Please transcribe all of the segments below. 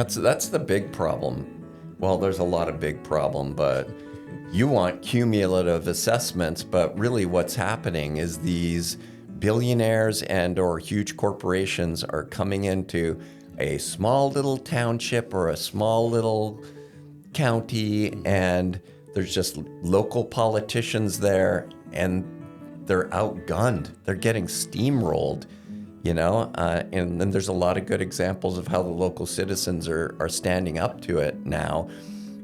That's the big problem. Well, there's a lot of big problem, but you want cumulative assessments, but really what's happening is these billionaires and or huge corporations are coming into a small little township or a small little county, and there's just local politicians there, and they're outgunned. They're getting steamrolled, and then there's a lot of good examples of how the local citizens are standing up to it now.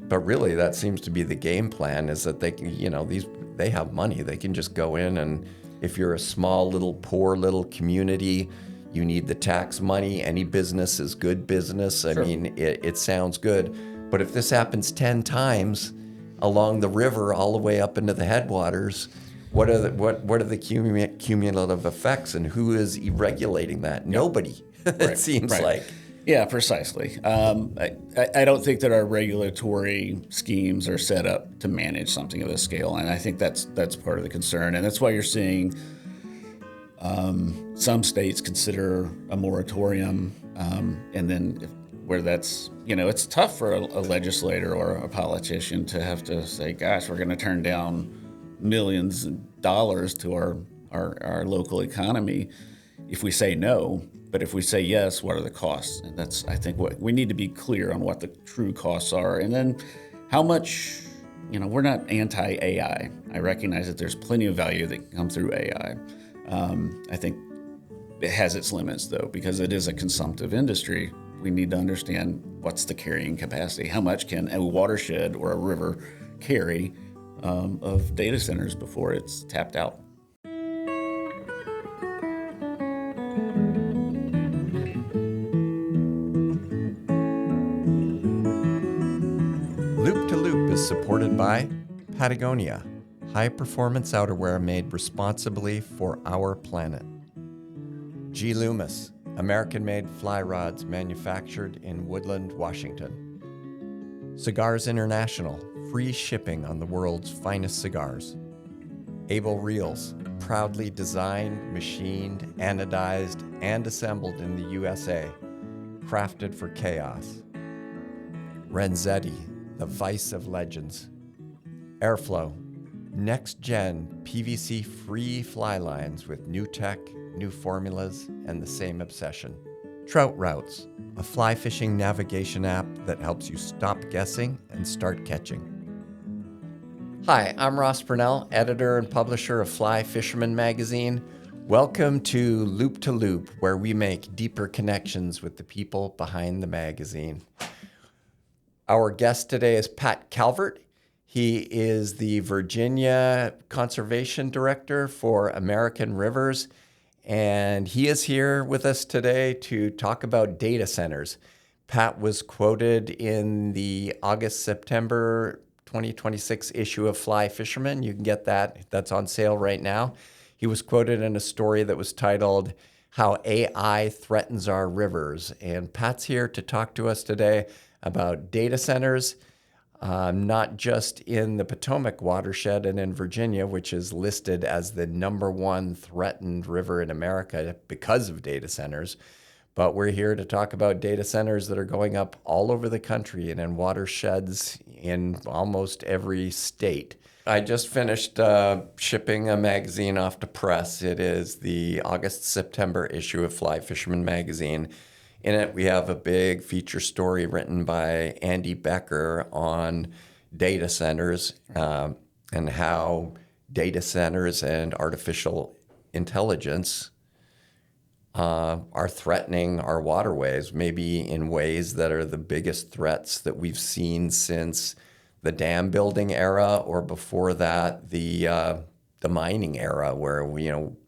But really, that seems to be the game plan, is that they can, they have money. They can just go in, and if you're a small little poor little community, you need the tax money. Any business is good business. I mean, it sounds good. But if this happens 10 times along the river all the way up into the headwaters, what are the cumulative effects, and who is regulating that? Nobody, it seems like. Yeah, precisely. I don't think that our regulatory schemes are set up to manage something of this scale, and I think that's part of the concern, and that's why you're seeing some states consider a moratorium, and then where that's, it's tough for a legislator or a politician to have to say, gosh, we're going to turn down millions of dollars to our local economy if we say no. But if we say yes, what are the costs? And that's, I think, what we need to be clear on, what the true costs are. And then how much, we're not anti-AI. I recognize that there's plenty of value that can come through AI. I think it has its limits, though, because it is a consumptive industry. We need to understand what's the carrying capacity. How much can a watershed or a river carry of data centers before it's tapped out? Loop to Loop is supported by Patagonia, high-performance outerwear made responsibly for our planet. G. Loomis, American-made fly rods manufactured in Woodland, Washington. Cigars International, free shipping on the world's finest cigars. Able Reels, proudly designed, machined, anodized, and assembled in the USA, crafted for chaos. Renzetti, the vice of legends. Airflow, next-gen PVC-free fly lines with new tech, new formulas, and the same obsession. Trout Routes, a fly fishing navigation app that helps you stop guessing and start catching. Hi, I'm Ross Purnell, editor and publisher of Fly Fisherman magazine. Welcome to Loop, where we make deeper connections with the people behind the magazine. Our guest today is Pat Calvert. He is the Virginia Conservation Director for American Rivers, and he is here with us today to talk about data centers. Pat was quoted in the August-September 2026 issue of Fly Fisherman. You can get that. That's on sale right now. He was quoted in a story that was titled, How AI Threatens Our Rivers. And Pat's here to talk to us today about data centers, not just in the Potomac watershed and in Virginia, which is listed as the #1 threatened river in America because of data centers, but we're here to talk about data centers that are going up all over the country and in watersheds in almost every state. I just finished shipping a magazine off to press. It is the August-September issue of Fly Fisherman magazine. In it, we have a big feature story written by Andy Becker on data centers and how data centers and artificial intelligence are threatening our waterways, maybe in ways that are the biggest threats that we've seen since the dam building era, or before that, the mining era, where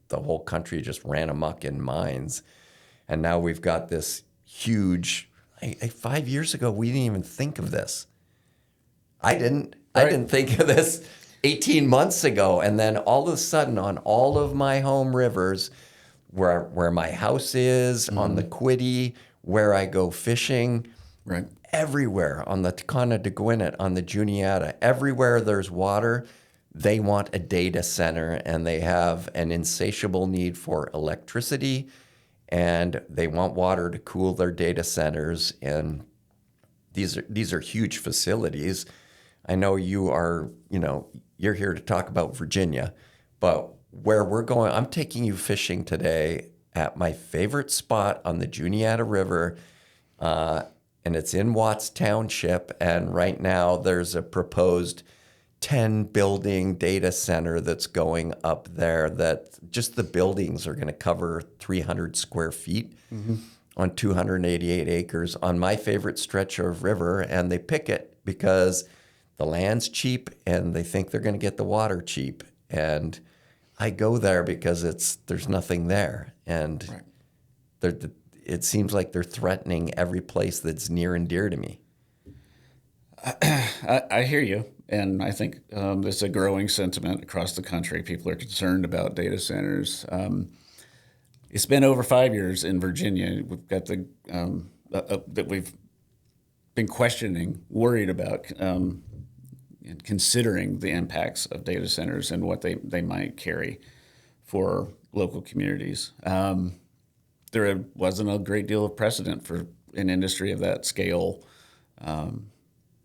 the whole country just ran amok in mines. And now we've got this huge, 5 years ago, we didn't even think of this. I didn't think of this 18 months ago. And then all of a sudden, on all of my home rivers, where my house is, on the Quiddy, where I go fishing, everywhere, on the Tacona de Gwinnett, on the Juniata, everywhere there's water, they want a data center, and they have an insatiable need for electricity, and they want water to cool their data centers. And these are huge facilities. I know you're here to talk about Virginia, but where we're going, I'm taking you fishing today at my favorite spot on the Juniata River, and it's in Watts Township. And right now there's a proposed 10 building data center that's going up there, that just the buildings are going to cover 300 square feet on 288 acres on my favorite stretch of river. And they pick it because the land's cheap and they think they're going to get the water cheap. And I go there because there's nothing there. And it seems like they're threatening every place that's near and dear to me. I hear you, and I think there's a growing sentiment across the country. People are concerned about data centers. It's been over 5 years in Virginia. We've got that we've been questioning, worried about, and considering the impacts of data centers and what they might carry for local communities. There wasn't a great deal of precedent for an industry of that scale.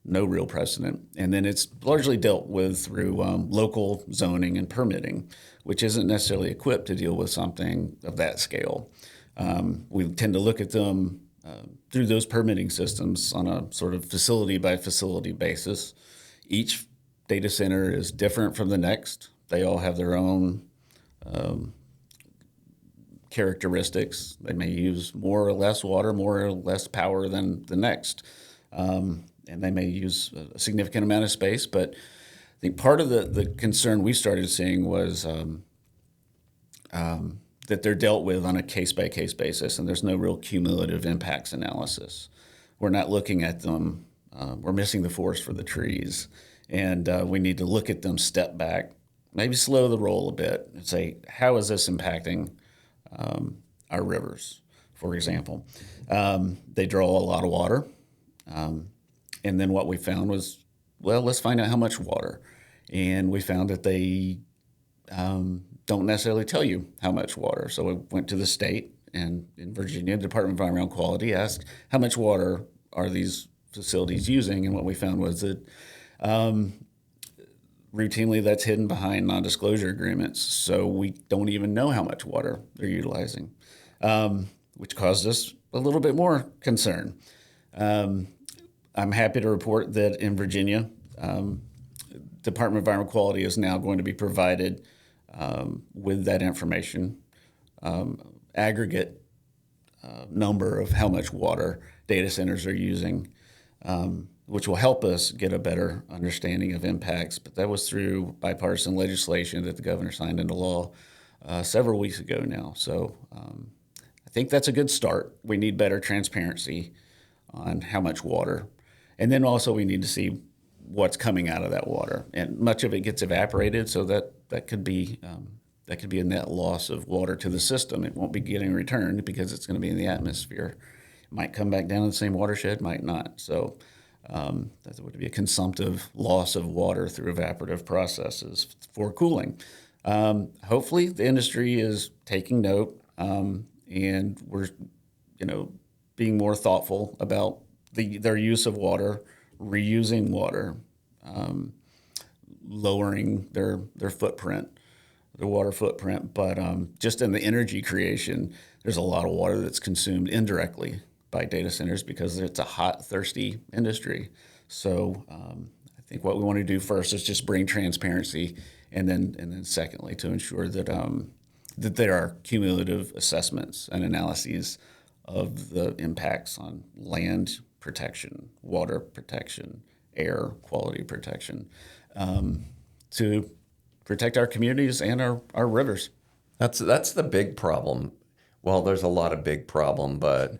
No real precedent. And then it's largely dealt with through local zoning and permitting, which isn't necessarily equipped to deal with something of that scale. We tend to look at them through those permitting systems on a sort of facility by facility basis. Each data center is different from the next. They all have their own characteristics. They may use more or less water, more or less power than the next. And they may use a significant amount of space. But I think part of the concern we started seeing was that they're dealt with on a case-by-case basis, and there's no real cumulative impacts analysis. We're not looking at them. We're missing the forest for the trees. And we need to look at them, step back, maybe slow the roll a bit, and say, how is this impacting our rivers, for example? They draw a lot of water. And then what we found was, well, let's find out how much water. And we found that they don't necessarily tell you how much water. So we went to the state, and in Virginia, the Department of Environmental Quality asked, how much water are these facilities using? And what we found was that routinely that's hidden behind non-disclosure agreements. So we don't even know how much water they're utilizing, which caused us a little bit more concern. I'm happy to report that in Virginia, Department of Environmental Quality is now going to be provided with that information, aggregate number of how much water data centers are using, which will help us get a better understanding of impacts. But that was through bipartisan legislation that the governor signed into law several weeks ago now. So I think that's a good start. We need better transparency on how much water. And then also we need to see what's coming out of that water. And much of it gets evaporated, so that could be a net loss of water to the system. It won't be getting returned because it's going to be in the atmosphere. It might come back down in the same watershed, might not. So that would be a consumptive loss of water through evaporative processes for cooling. Hopefully the industry is taking note, and we're being more thoughtful about their use of water, reusing water, lowering their footprint, their water footprint. But just in the energy creation, there's a lot of water that's consumed indirectly by data centers because it's a hot, thirsty industry. So I think what we want to do first is just bring transparency, and then secondly, to ensure that that there are cumulative assessments and analyses of the impacts on land protection, water protection, air quality protection, to protect our communities and our rivers. That's the big problem. Well, there's a lot of big problem, but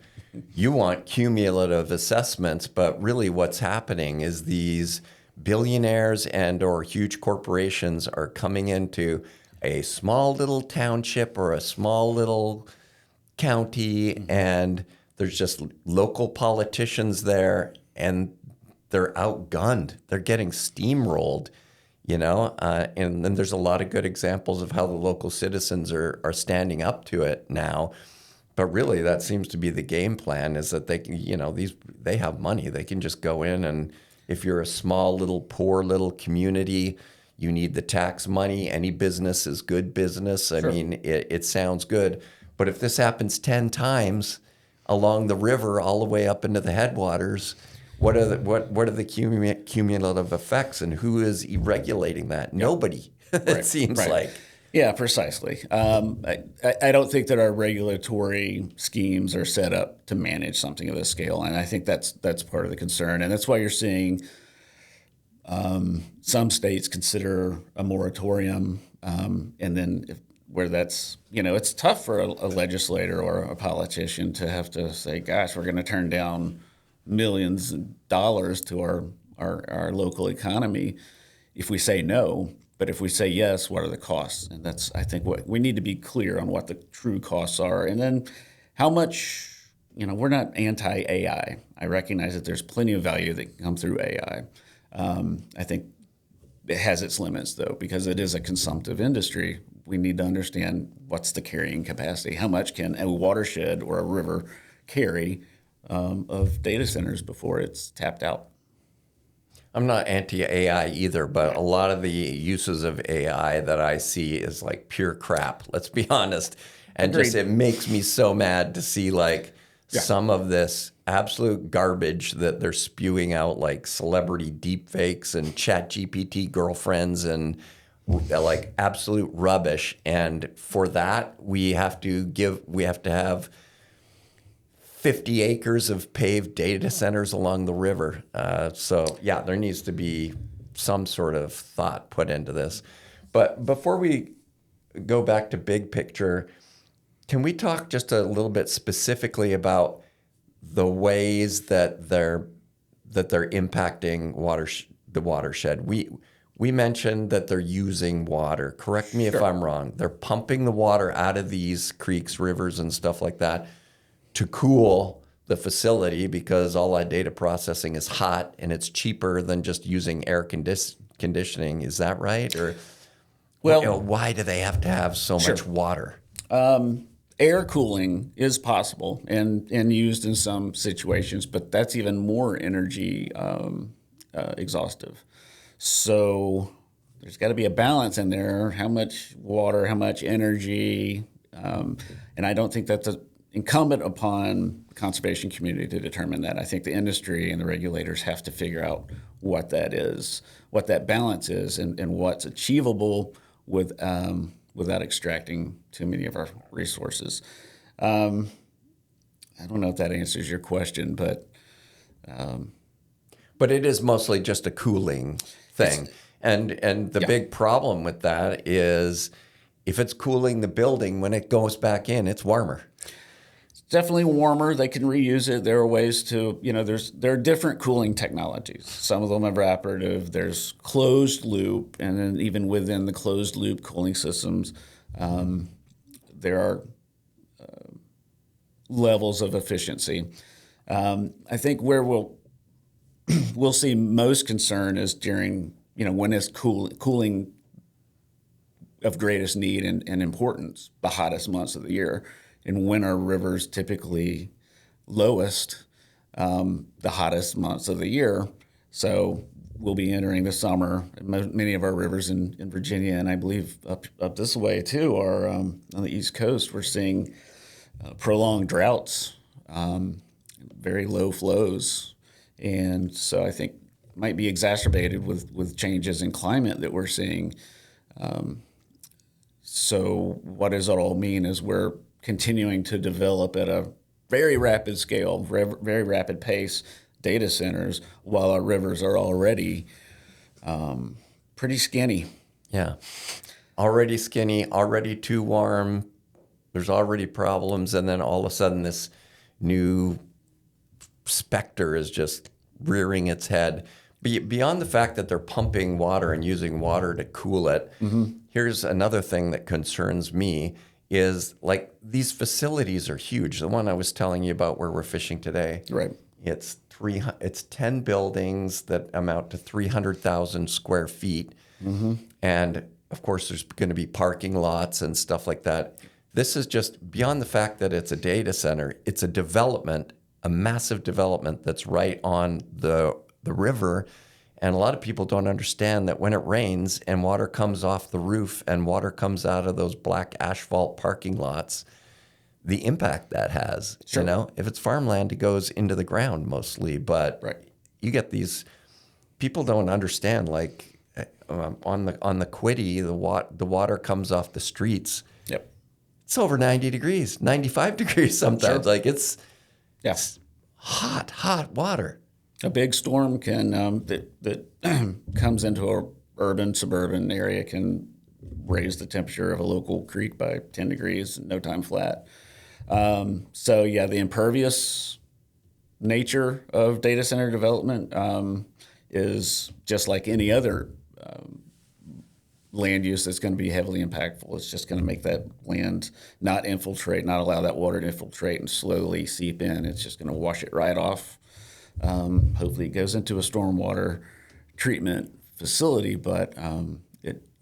you want cumulative assessments, but really what's happening is these billionaires and or huge corporations are coming into a small little township or a small little county, and there's just local politicians there, and they're outgunned. They're getting steamrolled, and then there's a lot of good examples of how the local citizens are standing up to it now. But really, that seems to be the game plan, is that they can, they have money. They can just go in, and if you're a small, little, poor little community, you need the tax money. Any business is good business. I Sure. mean, it sounds good. But if this happens 10 times along the river all the way up into the headwaters, what are the cumulative effects, and who is regulating that? Nobody, it Right, seems right. like. Yeah, precisely. I don't think that our regulatory schemes are set up to manage something of this scale, and I think that's part of the concern, and that's why you're seeing some states consider a moratorium, and then where that's it's tough for a legislator or a politician to have to say, "Gosh, we're going to turn down millions of dollars to our local economy if we say no." But if we say yes, what are the costs? And that's, I think, what we need to be clear on what the true costs are. And then how much, we're not anti-AI. I recognize that there's plenty of value that can come through AI. I think it has its limits, though, because it is a consumptive industry. We need to understand what's the carrying capacity. How much can a watershed or a river carry of data centers before it's tapped out? I'm not anti-AI either, but a lot of the uses of AI that I see is like pure crap, let's be honest. And Agreed. just it makes me so mad to see some of this absolute garbage that they're spewing out, like celebrity deepfakes and ChatGPT girlfriends and like absolute rubbish. And for that, we have to have 50 acres of paved data centers along the river. So yeah, there needs to be some sort of thought put into this. But before we go back to big picture, can we talk just a little bit specifically about the ways that they're impacting the watershed? We mentioned that they're using water. Correct me if I'm wrong. They're pumping the water out of these creeks, rivers, and stuff like that to cool the facility, because all that data processing is hot and it's cheaper than just using air conditioning. Is that right? Or Well, why do they have to have so much water? air cooling is possible and used in some situations, but that's even more energy exhaustive. So there's got to be a balance in there. How much water, how much energy, and I don't think that's incumbent upon the conservation community to determine that. I think the industry and the regulators have to figure out what that is, what that balance is, and what's achievable without extracting too many of our resources. I don't know if that answers your question, but it is mostly just a cooling thing. And the big problem with that is if it's cooling the building, when it goes back in, it's warmer. Definitely warmer. They can reuse it. There are ways to, there are different cooling technologies. Some of them are evaporative. There's closed loop, and then even within the closed loop cooling systems, there are levels of efficiency. I think where we'll see most concern is during, when it's cooling of greatest need and importance, the hottest months of the year. And when our rivers typically lowest, the hottest months of the year. So we'll be entering the summer. Many of our rivers in Virginia, and I believe up this way too, are on the East Coast. We're seeing prolonged droughts, very low flows. And so I think it might be exacerbated with changes in climate that we're seeing. So what does it all mean is we're continuing to develop at a very rapid scale, very rapid pace, data centers, while our rivers are already pretty skinny. Yeah. Already skinny, already too warm. There's already problems. And then all of a sudden this new specter is just rearing its head. Beyond the fact that they're pumping water and using water to cool it, here's another thing that concerns me is like these facilities are huge. The one I was telling you about where we're fishing today, Right. It's 10 buildings that amount to 300,000 square feet. And of course, there's going to be parking lots and stuff like that. This is just beyond the fact that it's a data center. It's a development, a massive development that's right on the river. And a lot of people don't understand that when it rains and water comes off the roof and water comes out of those black asphalt parking lots, the impact that has. Sure. You know, if it's farmland, it goes into the ground mostly. But Right. you get these people don't understand. Like on the Quiddy, the water comes off the streets. Yep. It's over 90 degrees, 95 degrees sometimes. Sure. Like it's Yeah. hot water. A big storm can that comes into a urban, suburban area can raise the temperature of a local creek by 10 degrees in no time flat. So yeah, the impervious nature of data center development is just like any other land use that's going to be heavily impactful. It's just going to make that land not infiltrate, not allow that water to infiltrate and slowly seep in. It's just going to wash it right off. Hopefully it goes into a stormwater treatment facility, but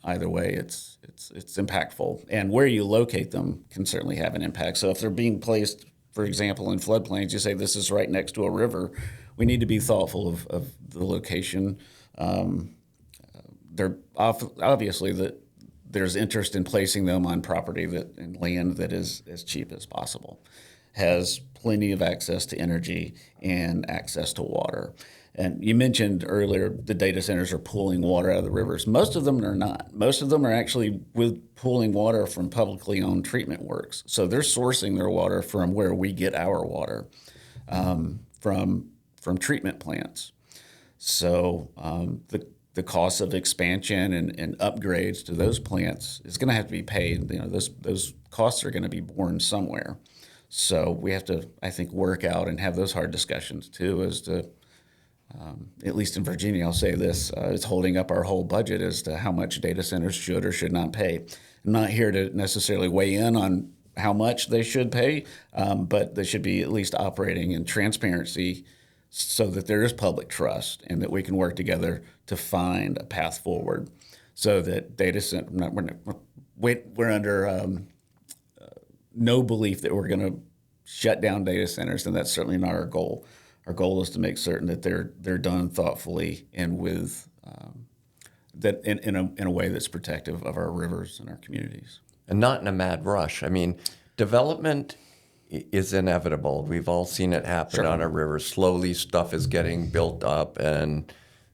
either way, it's impactful. And where you locate them can certainly have an impact. So if they're being placed, for example, in floodplains, you say this is right next to a river, we need to be thoughtful of the location. They're obviously that there's interest in placing them on property and land that is as cheap as possible, has plenty of access to energy and access to water. And you mentioned earlier the data centers are pulling water out of the rivers. Most of them are not. Most of them are actually pulling water from publicly owned treatment works. So they're sourcing their water from where we get our water, from treatment plants. So the cost of expansion and upgrades to those plants is going to have to be paid. You know, those costs are going to be borne somewhere. So we have to, I think, work out and have those hard discussions too, as to, at least in Virginia, I'll say this, it's holding up our whole budget as to how much data centers should or should not pay. I'm not here to necessarily weigh in on how much they should pay, but they should be at least operating in transparency so that there is public trust and that we can work together to find a path forward so that data center, we're under no belief that we're going to shut down data centers, and that's certainly not our goal. Our goal is to make certain that they're done thoughtfully and with that in a way that's protective of our rivers and our communities. And not in a mad rush. I mean, development is inevitable. We've all seen it happen Sure. on our rivers. Slowly, stuff is getting built up and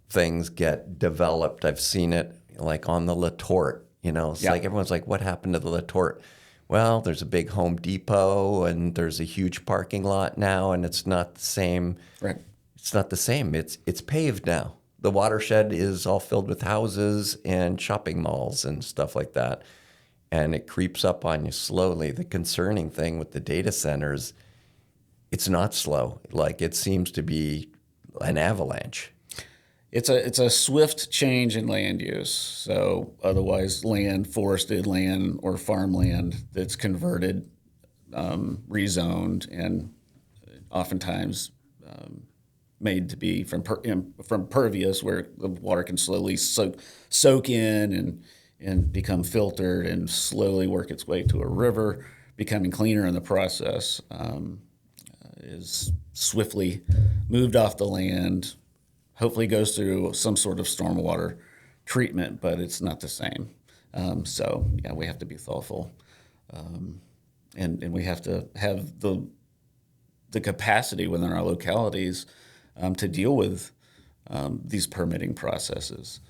things get developed. I've seen it like on the Latort. You know, it's like everyone's like, what happened to the Latort? Well, there's a big Home Depot and there's a huge parking lot now, and it's not the same. Right. It's not the same. It's paved now. The watershed is all filled with houses and shopping malls and stuff like that. And it creeps up on you slowly. The concerning thing with the data centers, it's not slow. Like it seems to be an avalanche. It's a swift change in land use. So otherwise land, forested land or farmland that's converted, rezoned, and oftentimes made to be from pervious, where the water can slowly soak in and become filtered and slowly work its way to a river, becoming cleaner in the process, is swiftly moved off the land. Hopefully goes through some sort of stormwater treatment, but it's not the same. So yeah, we have to be thoughtful, and we have to have the capacity within our localities to deal with these permitting processes.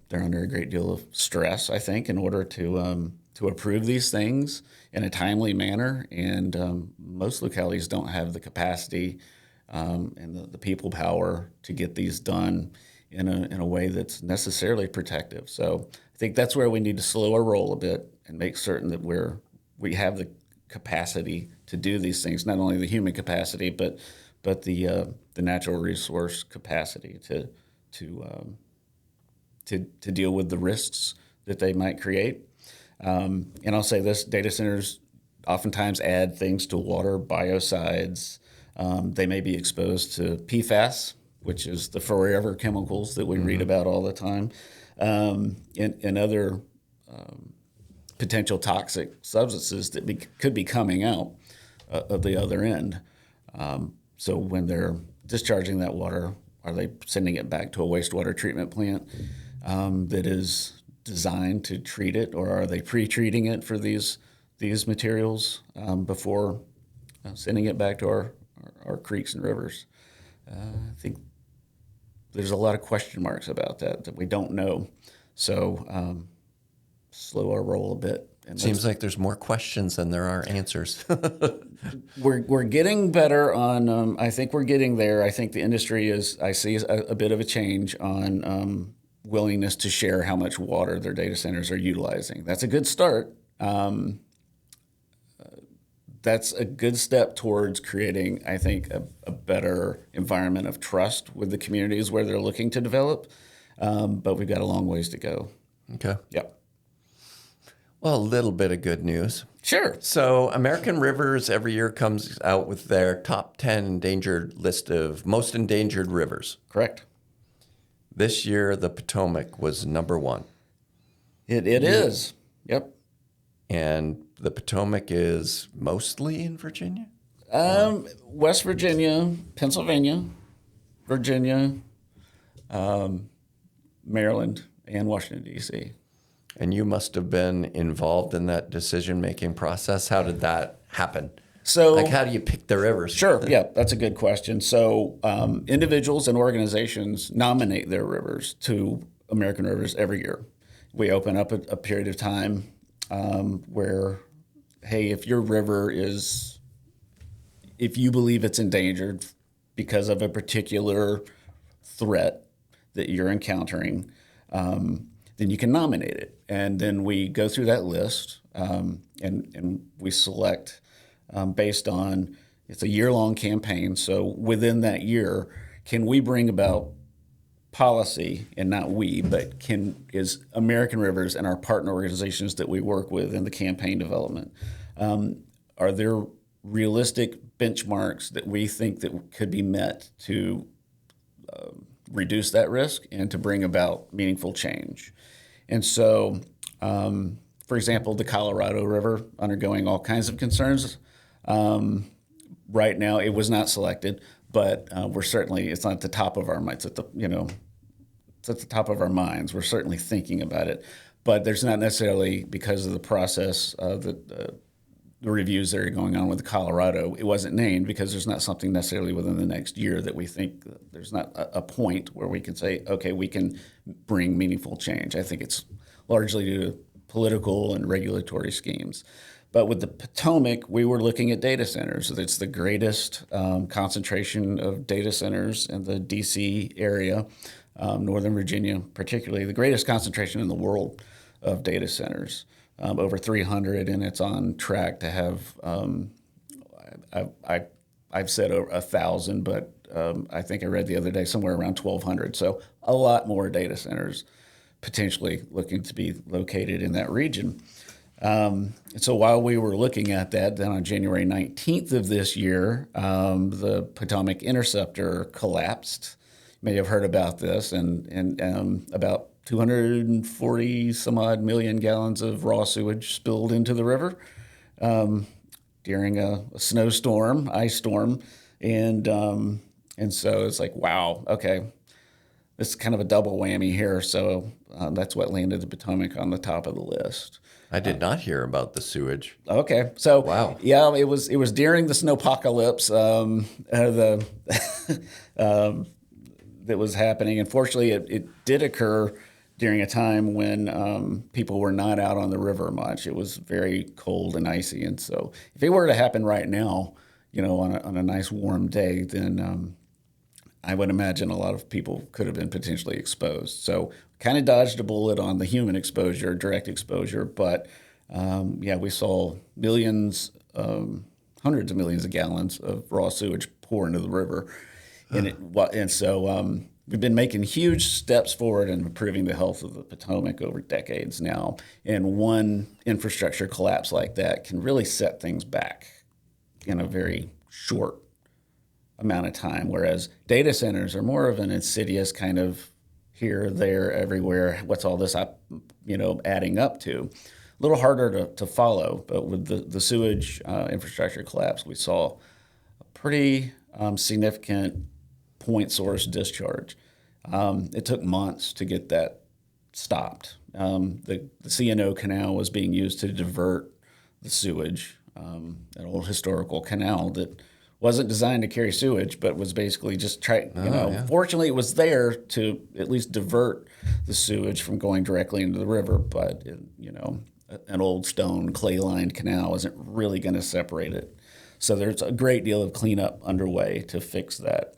They're under a great deal of stress, I think, in order to approve these things in a timely manner, and most localities don't have the capacity and the people power to get these done in a way that's necessarily protective. So I think that's where we need to slow our roll a bit and make certain that we have the capacity to do these things, not only the human capacity, but the natural resource capacity to deal with the risks that they might create. And I'll say this: data centers oftentimes add things to water, biocides. They may be exposed to PFAS, which is the forever chemicals that we read about all the time, and other potential toxic substances that could be coming out of the other end. So when they're discharging that water, are they sending it back to a wastewater treatment plant that is designed to treat it, or are they pre-treating it for these materials before sending it back to our creeks and rivers? I think there's a lot of question marks about that we don't know. So slow our roll a bit. And Seems like there's more questions than there are answers. we're getting better on. I think we're getting there. I think the industry I see a bit of a change on willingness to share how much water their data centers are utilizing. That's a good start. That's a good step towards creating, I think, a better environment of trust with the communities where they're looking to develop. But we've got a long ways to go. Okay. Yep. Well, a little bit of good news. Sure. So American Rivers every year comes out with their top 10 endangered list of most endangered rivers. Correct. This year, the Potomac was number one. It is. Yep. And the Potomac is mostly in Virginia? West Virginia, Pennsylvania, Virginia, Maryland, and Washington, D.C. And you must have been involved in that decision-making process. How did that happen? So, how do you pick the rivers? Sure, yeah, that's a good question. So individuals and organizations nominate their rivers to American Rivers every year. We open up a period of time where, hey, if your river if you believe it's endangered because of a particular threat that you're encountering, then you can nominate it. And then we go through that list and we select based on, it's a year-long campaign. So within that year, can we bring about policy, and not we, but is American Rivers and our partner organizations that we work with in the campaign development, are there realistic benchmarks that we think that could be met to reduce that risk and to bring about meaningful change? And so, for example, the Colorado River undergoing all kinds of concerns. Right now, it was not selected, but it's not at the top of our minds. It's at the top of our minds. We're certainly thinking about it, but there's not necessarily, because of the process, the reviews that are going on with Colorado, it wasn't named because there's not something necessarily within the next year that we think there's not a point where we can say, okay, we can bring meaningful change. I think it's largely due to political and regulatory schemes. But with the Potomac, we were looking at data centers. It's the greatest concentration of data centers in the D.C. area, Northern Virginia particularly, the greatest concentration in the world of data centers. Over 300, and it's on track to have, I've said over 1,000, but I think I read the other day somewhere around 1,200. So a lot more data centers potentially looking to be located in that region. And so while we were looking at that, then on January 19th of this year, the Potomac Interceptor collapsed. You may have heard about this, and about 240 some odd million gallons of raw sewage spilled into the river during a snowstorm, ice storm, and so it's like, wow, okay, this is kind of a double whammy here. So that's what landed the Potomac on the top of the list. I did not hear about the sewage. Okay, so wow, yeah, it was during the snowpocalypse that was happening. Unfortunately, it did occur during a time when people were not out on the river much. It was very cold and icy, and so if it were to happen right now, on a nice warm day, then I would imagine a lot of people could have been potentially exposed. So kind of dodged a bullet on the human exposure, direct exposure, but we saw millions, hundreds of millions of gallons of raw sewage pour into the river, and so we've been making huge steps forward in improving the health of the Potomac over decades now, and one infrastructure collapse like that can really set things back in a very short amount of time, whereas data centers are more of an insidious kind of here, there, everywhere. What's all this adding up to? little harder to follow. But with the sewage infrastructure collapse, we saw a pretty significant point source discharge. It took months to get that stopped. The C&O canal was being used to divert the sewage, an old historical canal that wasn't designed to carry sewage, but was basically just fortunately it was there to at least divert the sewage from going directly into the river. But, an old stone clay-lined canal isn't really going to separate it. So there's a great deal of cleanup underway to fix that.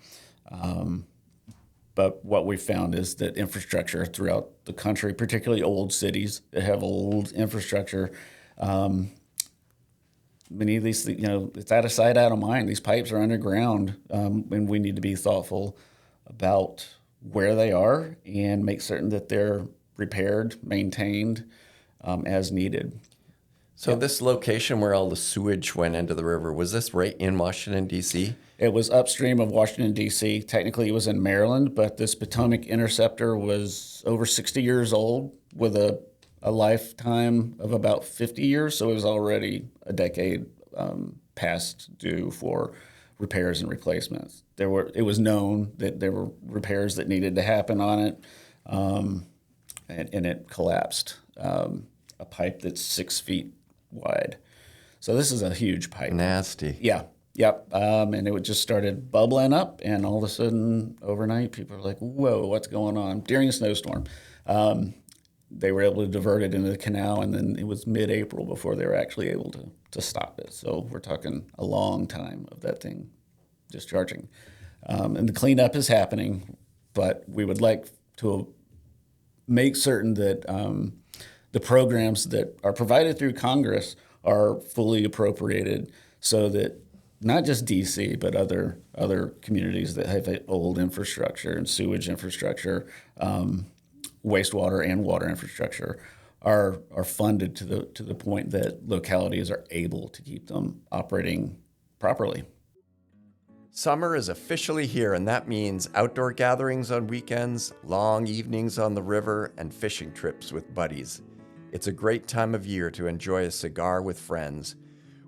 But what we found is that infrastructure throughout the country, particularly old cities that have old infrastructure, many of these, it's out of sight, out of mind. These pipes are underground, and we need to be thoughtful about where they are and make certain that they're repaired, maintained as needed. So this location where all the sewage went into the river, was this right in Washington, D.C.? It was upstream of Washington, D.C. Technically, it was in Maryland, but this Potomac interceptor was over 60 years old with a lifetime of about 50 years, so it was already a decade past due for repairs and replacements. It was known that there were repairs that needed to happen on it, and it collapsed. A pipe that's 6 feet wide. So this is a huge pipe. Nasty. Yeah. Yep. And it just started bubbling up, and all of a sudden, overnight, people are like, whoa, what's going on? During a snowstorm. They were able to divert it into the canal, and then it was mid-April before they were actually able to stop it. So we're talking a long time of that thing discharging. And the cleanup is happening, but we would like to make certain that the programs that are provided through Congress are fully appropriated so that not just D.C., but other communities that have old infrastructure and sewage infrastructure, wastewater and water infrastructure are funded to the point that localities are able to keep them operating properly. Summer is officially here, and that means outdoor gatherings on weekends, long evenings on the river, and fishing trips with buddies. It's a great time of year to enjoy a cigar with friends.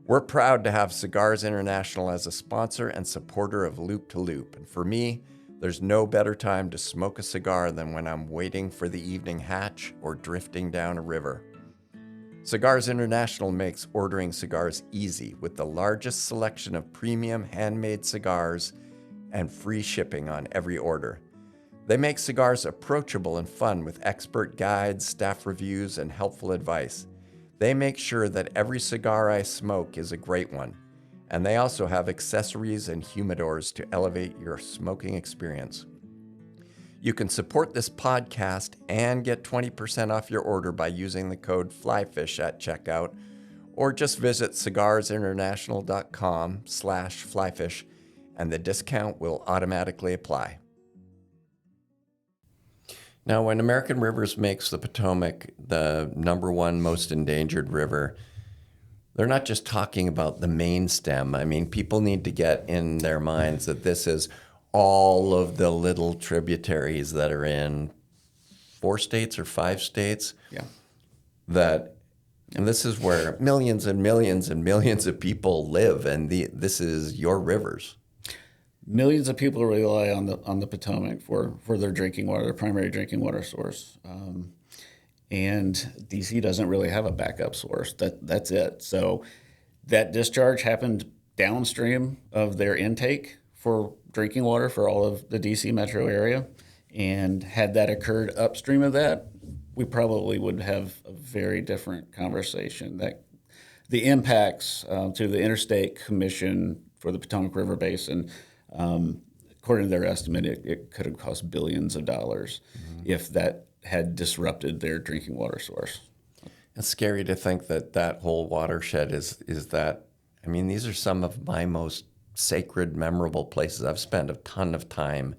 We're proud to have Cigars International as a sponsor and supporter of Loop to Loop, and for me, there's no better time to smoke a cigar than when I'm waiting for the evening hatch or drifting down a river. Cigars International makes ordering cigars easy with the largest selection of premium handmade cigars and free shipping on every order. They make cigars approachable and fun with expert guides, staff reviews, and helpful advice. They make sure that every cigar I smoke is a great one. And they also have accessories and humidors to elevate your smoking experience. You can support this podcast and get 20% off your order by using the code FLYFISH at checkout, or just visit cigarsinternational.com/flyfish, and the discount will automatically apply. Now, when American Rivers makes the Potomac the #1 most endangered river, they're not just talking about the main stem. I mean, people need to get in their minds that this is all of the little tributaries that are in 4 states or 5 states. Yeah. And this is where millions and millions and millions of people live, and this is your rivers. Millions of people rely on the Potomac for their drinking water, their primary drinking water source. And DC doesn't really have a backup source. That's it. So that discharge happened downstream of their intake for drinking water for all of the DC metro area. And had that occurred upstream of that, we probably would have a very different conversation. That the impacts to the Interstate Commission for the Potomac River Basin, according to their estimate, it could have cost billions of dollars if that had disrupted their drinking water source. It's scary to think that whole watershed is that. I mean, these are some of my most sacred, memorable places. I've spent a ton of time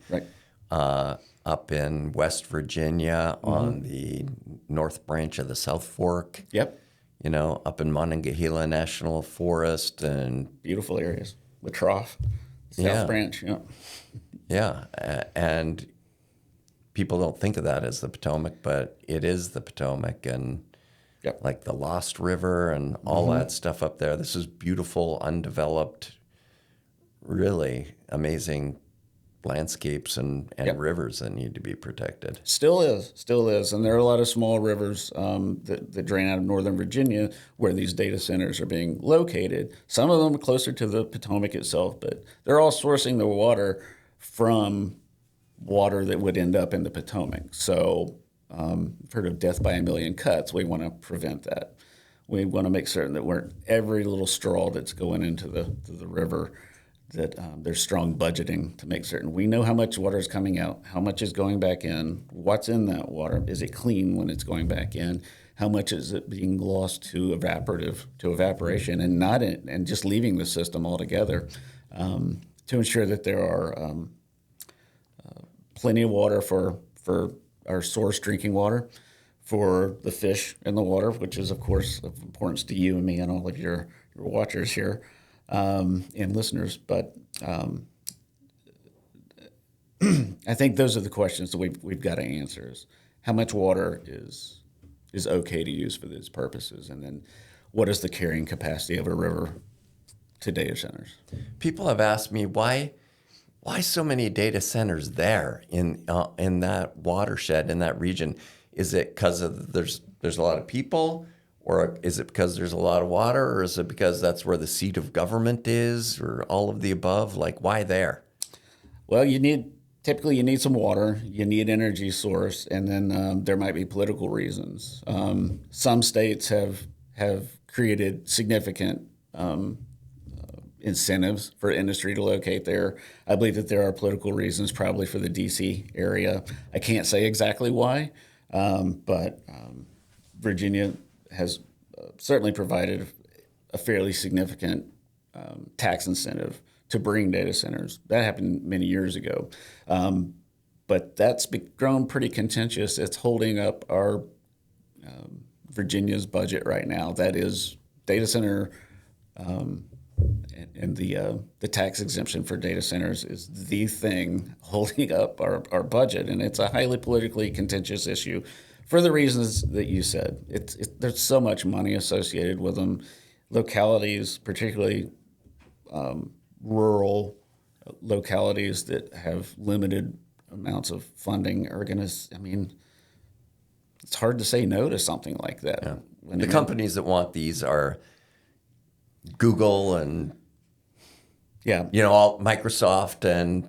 up in West Virginia on the North Branch of the South Fork. Yep. Up in Monongahela National Forest and beautiful areas. The Trough, South Branch. Yeah. Yeah, and people don't think of that as the Potomac, but it is the Potomac, and Yep. like the Lost River and all that stuff up there. This is beautiful, undeveloped, really amazing landscapes and Yep. rivers that need to be protected. Still is. And there are a lot of small rivers that drain out of Northern Virginia where these data centers are being located. Some of them are closer to the Potomac itself, but they're all sourcing their water from water that would end up in the Potomac. So I've heard of death by a million cuts. We want to prevent that. We want to make certain that every little straw that's going into the river, that there's strong budgeting to make certain we know how much water is coming out, how much is going back in, what's in that water, is it clean when it's going back in, how much is it being lost to evaporation, and just leaving the system altogether, to ensure that there are plenty of water for our source drinking water, for the fish in the water, which is of course of importance to you and me and all of your watchers here. And listeners, but I think those are the questions that we've got to answer: is how much water is okay to use for these purposes, and then what is the carrying capacity of a river to data centers? People have asked me why so many data centers there in that watershed, in that region. Is it because there's a lot of people? Or is it because there's a lot of water, or is it because that's where the seat of government is, or all of the above? Like, why there? Well, typically you need some water, you need energy source, and then there might be political reasons. Some states have created significant incentives for industry to locate there. I believe that there are political reasons, probably for the D.C. area. I can't say exactly why, but Virginia has certainly provided a fairly significant tax incentive to bring data centers. That happened many years ago. But that's grown pretty contentious. It's holding up our Virginia's budget right now. That is data center and the tax exemption for data centers is the thing holding up our budget. And it's a highly politically contentious issue for the reasons that you said. There's so much money associated with them. Localities, particularly rural localities that have limited amounts of funding, are going to, it's hard to say no to something like that. Yeah. The companies that want these are Google and all Microsoft and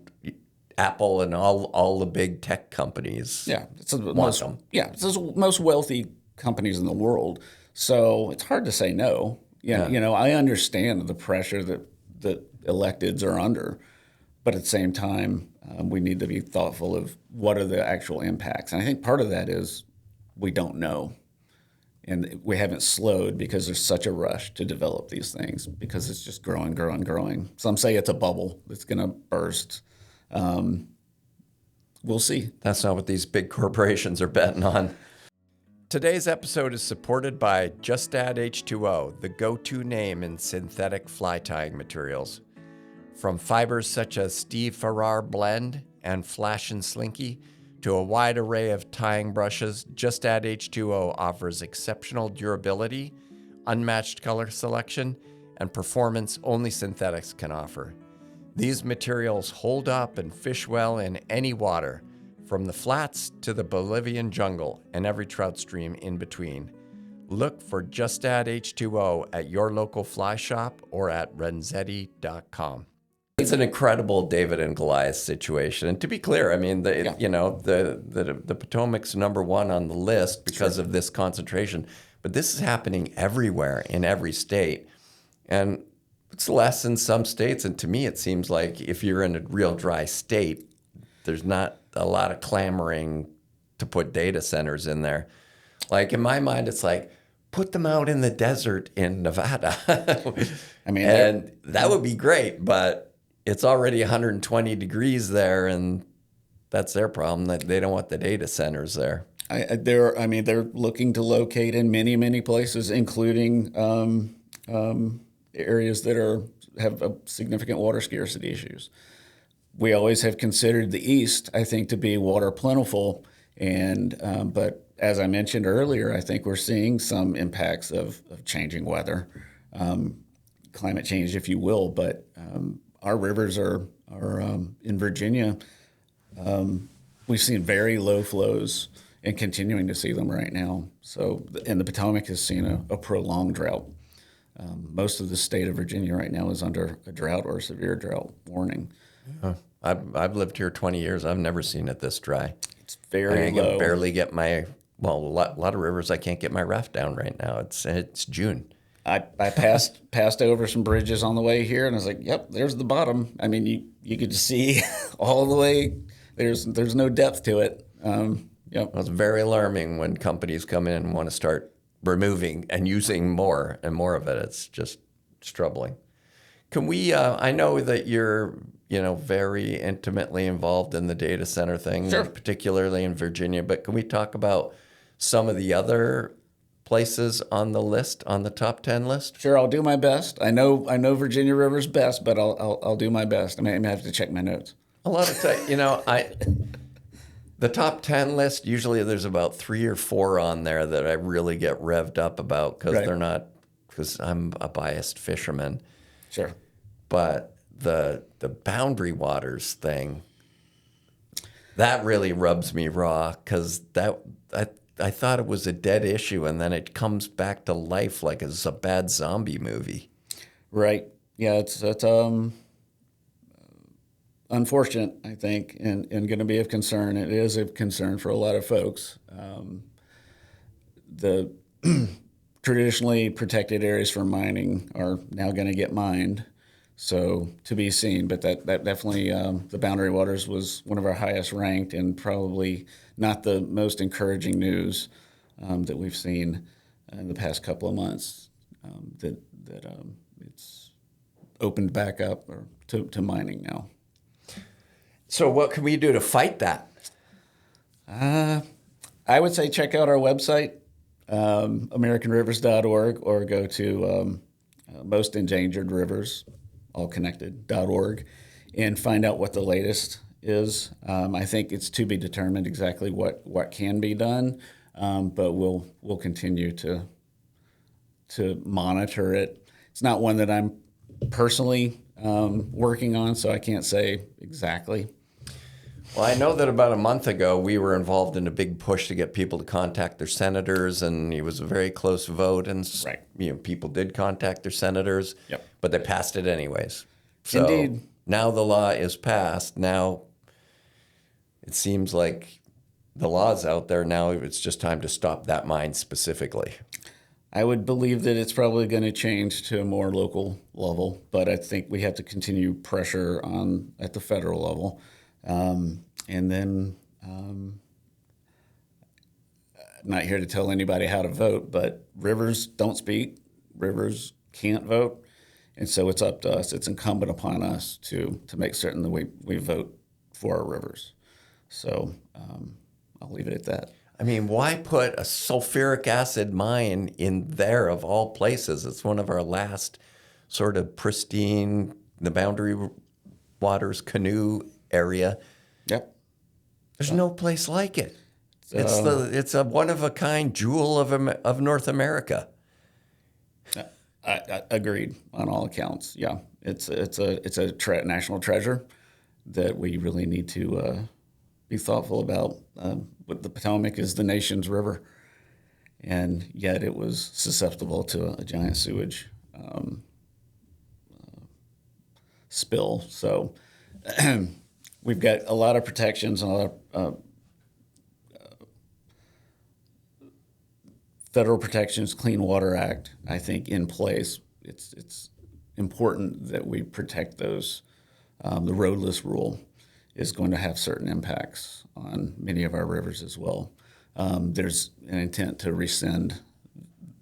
Apple and all the big tech companies. Yeah, it's the most wealthy companies in the world. So it's hard to say no. Yeah, I understand the pressure that electeds are under, but at the same time, we need to be thoughtful of what are the actual impacts. And I think part of that is we don't know. And we haven't slowed because there's such a rush to develop these things, because it's just growing. Some say it's a bubble that's going to burst. We'll see. That's not what these big corporations are betting on. Today's episode is supported by Just Add H2O, the go-to name in synthetic fly tying materials. From fibers such as Steve Farrar Blend and Flash and Slinky to a wide array of tying brushes, Just Add H2O offers exceptional durability, unmatched color selection, and performance only synthetics can offer. These materials hold up and fish well in any water, from the flats to the Bolivian jungle and every trout stream in between. Look for Just Add H2O at your local fly shop or at renzetti.com. It's an incredible David and Goliath situation. And to be clear, the Potomac's number one on the list because of this concentration. But this is happening everywhere in every state. And it's less in some states. And to me, it seems like if you're in a real dry state, there's not a lot of clamoring to put data centers in there. Like in my mind, it's like, put them out in the desert in Nevada. And that would be great, but it's already 120 degrees there, and that's their problem. That they don't want the data centers there. They're looking to locate in many, many places, including areas that have a significant water scarcity issues. We always have considered the East, I think, to be water plentiful, but as I mentioned earlier, I think we're seeing some impacts of changing weather, climate change, if you will. But our rivers are in Virginia. We've seen very low flows and continuing to see them right now. So, and the Potomac has seen a prolonged drought. Most of the state of Virginia right now is under a drought or a severe drought warning. Huh. I've lived here 20 years. I've never seen it this dry. It's very I low. can barely get a lot of rivers, I can't get my raft down right now. It's June. I passed over some bridges on the way here, and I was like, "Yep, there's the bottom." I mean, you could see all the way. There's no depth to it. Yep. Well, it's very alarming when companies come in and want to start removing and using more and more of it. It's just troubling. Can we? I know that you're very intimately involved in the data center thing, Sure. particularly in Virginia. But can we talk about some of the other places on the list, on the top 10 list? Sure, I'll do my best. I know Virginia River's best, but I'll do my best. I may have to check my notes. A lot of time, the top 10 list, usually there's about 3 or 4 on there that I really get revved up about because I'm a biased fisherman. Sure. But the boundary waters thing, that really rubs me raw because I thought it was a dead issue, and then it comes back to life like it's a bad zombie movie. Right. Yeah, it's unfortunate, I think, and going to be of concern. It is a concern for a lot of folks. The traditionally protected areas for mining are now going to get mined, so to be seen. But that definitely, the boundary waters was one of our highest ranked, and probably not the most encouraging news that we've seen in the past couple of months. That it's opened back up to mining now. So what can we do to fight that? I would say check out our website, AmericanRivers.org, or go to most endangered rivers, all connected.org, and find out what the latest is. I think it's to be determined exactly what can be done, but we'll continue to monitor it. It's not one that I'm personally working on, so I can't say exactly. Well, I know that about a month ago, we were involved in a big push to get people to contact their senators, and it was a very close vote, and people did contact their senators, but they passed it anyways. So Indeed. Now the law is passed. Now it seems like the law's out there. Now it's just time to stop that mine specifically. I would believe that it's probably going to change to a more local level, but I think we have to continue pressure at the federal level. And then, not here to tell anybody how to vote, but rivers don't speak, rivers can't vote. And so it's up to us. It's incumbent upon us to make certain that we vote for our rivers. So I'll leave it at that. I mean, why put a sulfuric acid mine in there of all places? It's one of our last sort of pristine, the boundary waters canoe area. Yep. There's no place like it. It's a one-of-a-kind jewel of North America. I agreed on all accounts. Yeah, it's a national treasure that we really need to be thoughtful about. But the Potomac is the nation's river, and yet it was susceptible to a giant sewage spill. So we've got a lot of protections and a lot of federal protections, Clean Water Act, I think, in place. It's important that we protect those. The roadless rule is going to have certain impacts on many of our rivers as well. There's an intent to rescind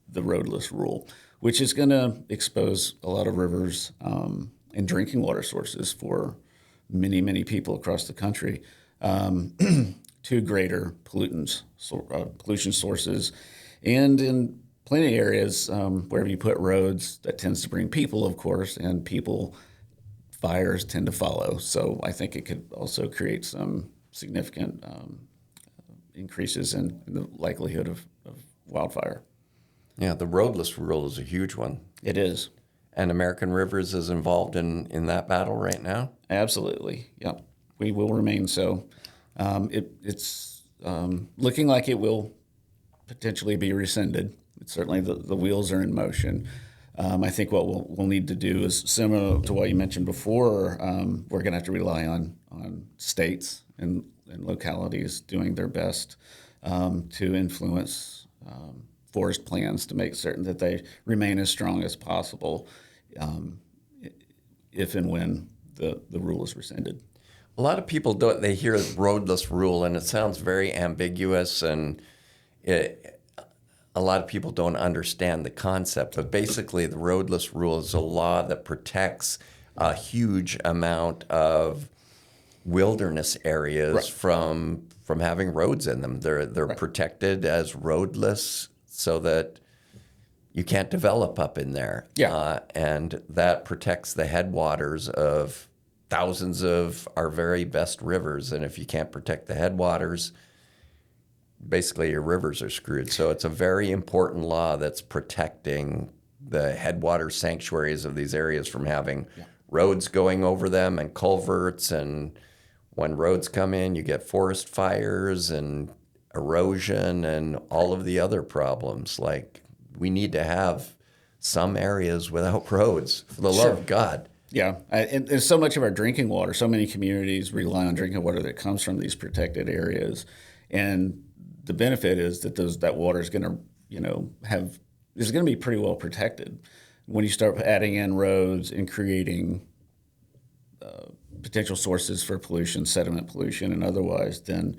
the roadless rule, which is going to expose a lot of rivers and drinking water sources for many, many people across the country to greater pollution sources. And in plenty of areas, wherever you put roads, that tends to bring people, of course, and fires tend to follow. So I think it could also create some significant increases in the likelihood of wildfire. Yeah, the roadless rule is a huge one. It is. And American Rivers is involved in that battle right now? Absolutely. Yep. We will remain so. It's looking like it will potentially be rescinded. Certainly the wheels are in motion. I think what we'll need to do is similar to what you mentioned before. We're going to have to rely on states and localities doing their best to influence forest plans to make certain that they remain as strong as possible if and when the rule is rescinded. A lot of people don't. They hear roadless rule, and it sounds very ambiguous, and a lot of people don't understand the concept. But basically, the roadless rule is a law that protects a huge amount of wilderness areas Right. from having roads in them. They're Right. protected as roadless so that you can't develop up in there. Yeah. And that protects the headwaters of thousands of our very best rivers. And if you can't protect the headwaters, basically your rivers are screwed. So it's a very important law that's protecting the headwater sanctuaries of these areas from having roads going over them and culverts. And when roads come in, you get forest fires and erosion and all of the other problems. Like, we need to have some areas without roads, for the love of God. Yeah, and there's so much of our drinking water. So many communities rely on drinking water that comes from these protected areas, and the benefit is that that water is going to, is going to be pretty well protected. When you start adding in roads and creating potential sources for pollution, sediment pollution, and otherwise, then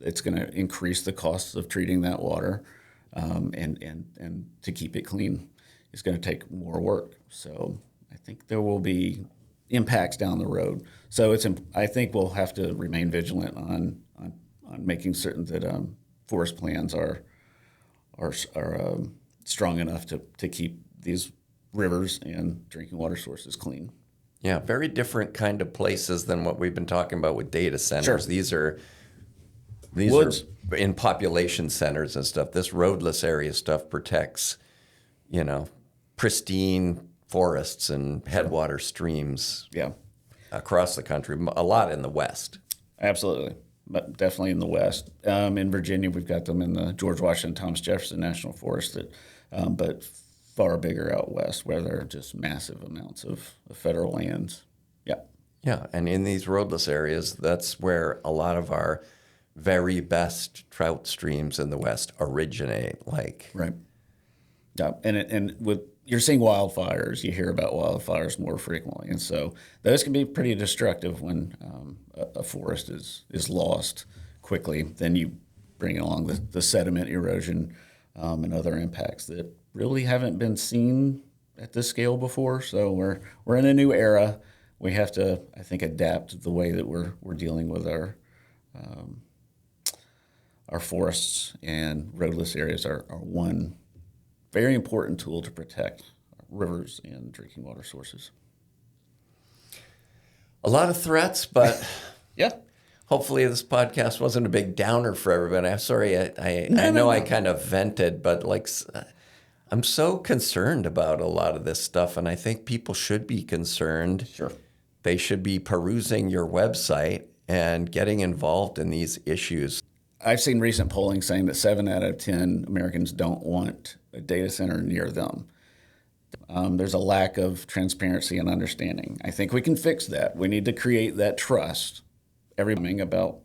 it's going to increase the costs of treating that water, and to keep it clean is going to take more work. So I think there will be impacts down the road. So I think we'll have to remain vigilant on making certain that forest plans are strong enough to keep these rivers and drinking water sources clean. Yeah, very different kind of places than what we've been talking about with data centers. Sure. These are Woods. in population centers and stuff. This roadless area stuff protects, pristine forests and headwater streams Yeah, across the country, a lot in the West. absolutely. But definitely in the West. In Virginia, we've got them in the George Washington, Thomas Jefferson National Forest, but far bigger out west where there are just massive amounts of federal lands. Yeah. Yeah, and in these roadless areas, that's where a lot of our very best trout streams in the West originate. Right. Yeah, and with you're seeing wildfires, you hear about wildfires more frequently, and so those can be pretty destructive when a forest is lost quickly. Then you bring along the sediment erosion and other impacts that really haven't been seen at this scale before. So we're in a new era. We have to, I think, adapt the way that we're dealing with our forests, and roadless areas are one very important tool to protect rivers and drinking water sources. A lot of threats, but Yeah. hopefully this podcast wasn't a big downer for everybody. I'm sorry, I know I kind of vented, but I'm so concerned about a lot of this stuff, and I think people should be concerned. Sure. They should be perusing your website and getting involved in these issues. I've seen recent polling saying that 7 out of 10 Americans don't want a data center near them. There's a lack of transparency and understanding. I think we can fix that. We need to create that trust about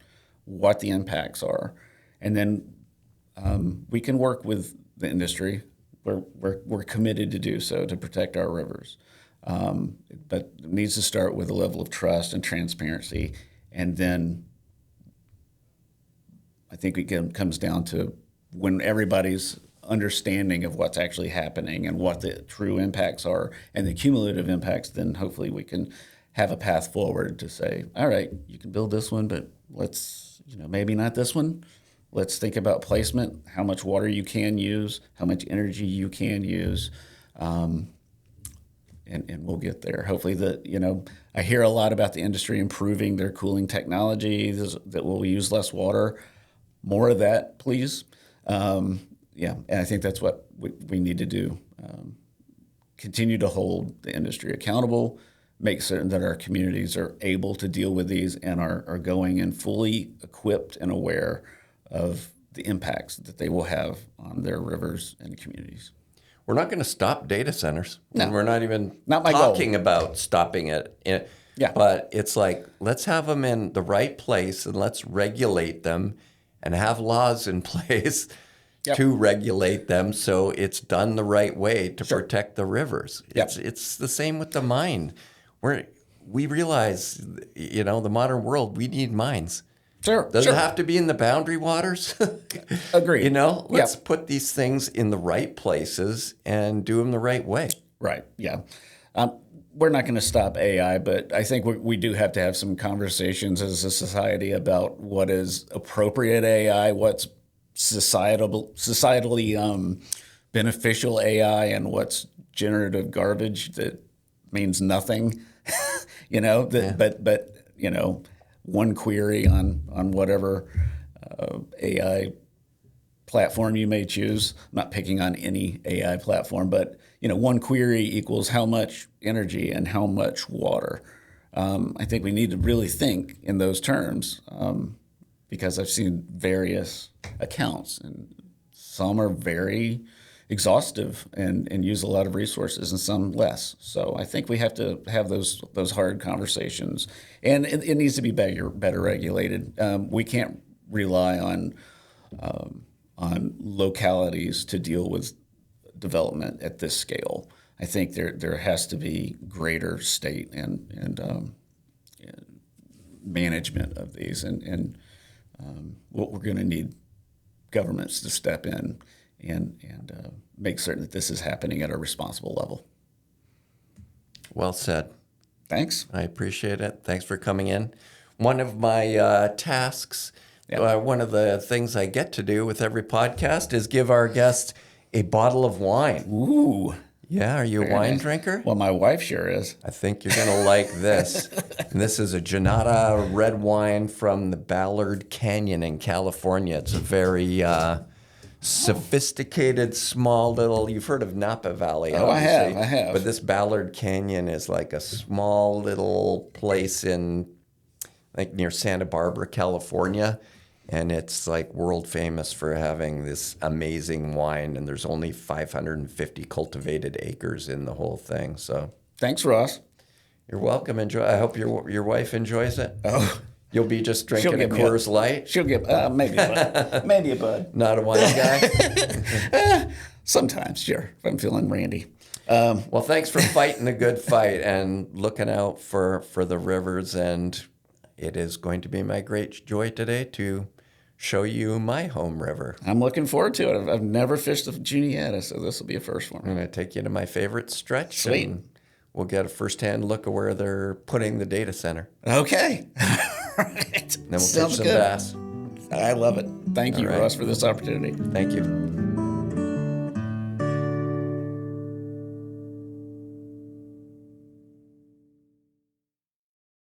what the impacts are. And then we can work with the industry. We're committed to do so to protect our rivers. But it needs to start with a level of trust and transparency. And then I think it comes down to when everybody's understanding of what's actually happening and what the true impacts are and the cumulative impacts, then hopefully we can have a path forward to say, all right, you can build this one, but let's, maybe not this one. Let's think about placement, how much water you can use, how much energy you can use, and we'll get there. Hopefully, I hear a lot about the industry improving their cooling technology that will use less water. More of that, please. And I think that's what we need to do. Continue to hold the industry accountable, make certain that our communities are able to deal with these and are going in fully equipped and aware of the impacts that they will have on their rivers and communities. We're not going to stop data centers. No. And we're not even Not my talking goal. about stopping it. Yeah. But it's like, let's have them in the right place and let's regulate them and have laws in place to regulate them so it's done the right way to protect the rivers. It's the same with the mine. We realize, the modern world, we need mines. Sure. Does it have to be in the boundary waters? Agreed. Let's put these things in the right places and do them the right way. Right. Yeah. We're not going to stop AI, but I think we do have to have some conversations as a society about what is appropriate AI, what's societally beneficial AI, and what's generative garbage that means nothing. But one query on whatever AI platform you may choose. I'm not picking on any AI platform, but one query equals how much energy and how much water. I think we need to really think in those terms because I've seen various accounts, and some are very exhaustive and use a lot of resources, and some less. So I think we have to have those hard conversations, and it needs to be better regulated. We can't rely on localities to deal with development at this scale. I think there has to be greater state and management of these, and what we're going to need governments to step in and make certain that this is happening at a responsible level. Well said. Thanks. I appreciate it. Thanks for coming in. One of my tasks, one of the things I get to do with every podcast is give our guests a bottle of wine. Ooh. Yeah, are you a wine drinker? Well, my wife sure is. I think you're going to like this. And this is a Giannata red wine from the Ballard Canyon in California. It's a very sophisticated, small little, you've heard of Napa Valley, obviously. I have. But this Ballard Canyon is like a small little place in, like near Santa Barbara, California. And it's like world famous for having this amazing wine. And there's only 550 cultivated acres in the whole thing. So thanks, Ross. You're welcome. Enjoy. I hope your wife enjoys it. Oh. You'll be just drinking a Coors Light? She'll get maybe a bud. Maybe a bud. Not a wine guy? Sometimes, sure, if I'm feeling randy. Well, thanks for fighting the good fight and looking out for the rivers. And it is going to be my great joy today to show you my home river. I'm looking forward to it. I've never fished the Juniata, so this will be a first one. I'm going to take you to my favorite stretch. Sweet. And we'll get a firsthand look of where they're putting the data center. Okay. All right. Then we'll Sounds catch some good. bass. I love it. Thank you, All right. Ross, for this opportunity. Thank you.